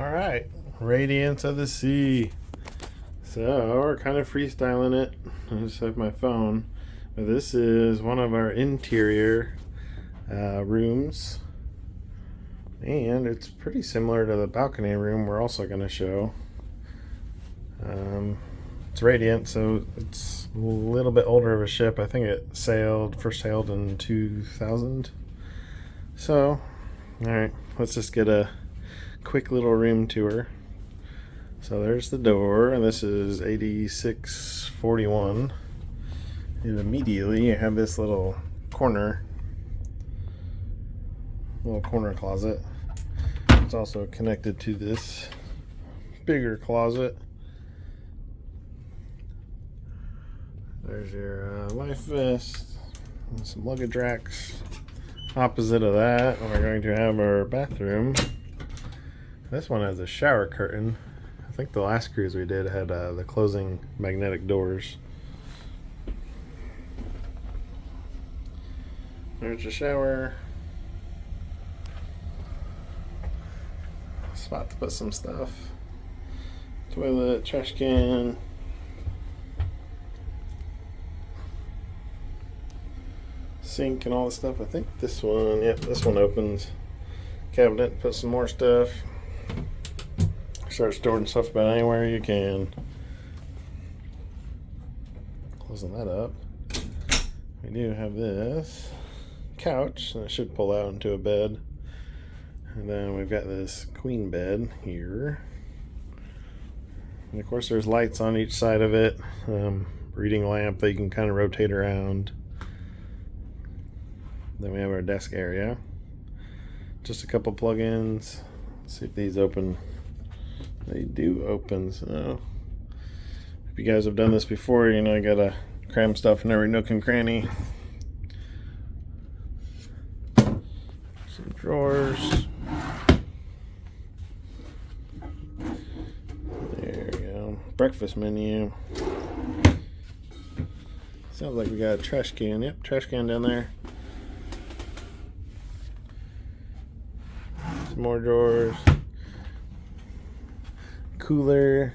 All right, Radiance of the Sea. So we're kind of freestyling it. I just have my phone. But this is one of our interior rooms. And it's pretty similar to the balcony room we're also going to show. It's Radiant, so it's a little bit older of a ship. I think it first sailed in 2000. So, alright, let's just get a quick little room tour. So there's the door, and this is 8641. And immediately you have this little corner closet. It's also connected to this bigger closet. There's your life vest and some luggage racks. Opposite of that, we're going to have our bathroom. This one has a shower curtain. I think the last cruise we did had the closing magnetic doors. There's your shower. Spot to put some stuff. Toilet, trash can. Sink and all the stuff. I think this one, yep, this one opens. Cabinet, put some more stuff. Start storing stuff about anywhere you can. Closing that up. We do have this couch, and it should pull out into a bed. And then we've got this queen bed here. And of course there's lights on each side of it. Reading lamp that you can kind of rotate around. Then we have our desk area. Just a couple plug-ins. Let's see if these open. They do open, so if you guys have done this before, you know you gotta cram stuff in every nook and cranny. Some drawers. There you go. Breakfast menu. Sounds like we got a trash can. Yep, trash can down there. Some more drawers. Cooler.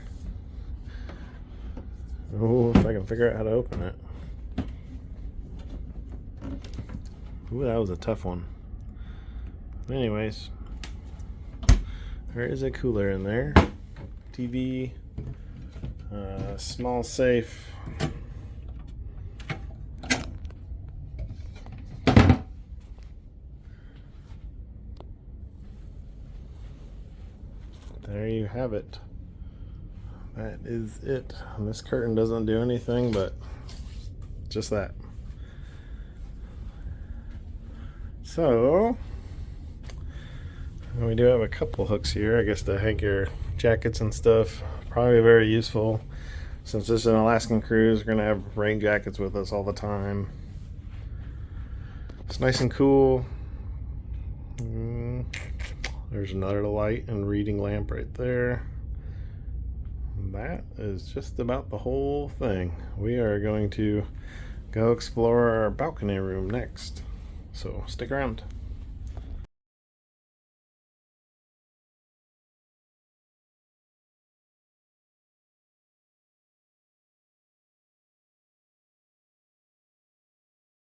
Oh, if I can figure out how to open it. Ooh, that was a tough one. Anyways, there is a cooler in there. TV. Small safe. There you have it. That is it. And this curtain doesn't do anything but just that. So we do have a couple hooks here, I guess, to hang your jackets and stuff. Probably very useful. Since this is an Alaskan cruise, we're gonna have rain jackets with us all the time. It's nice and cool. There's another light and reading lamp right there. That is just about the whole thing. We are going to go explore our balcony room next. So stick around.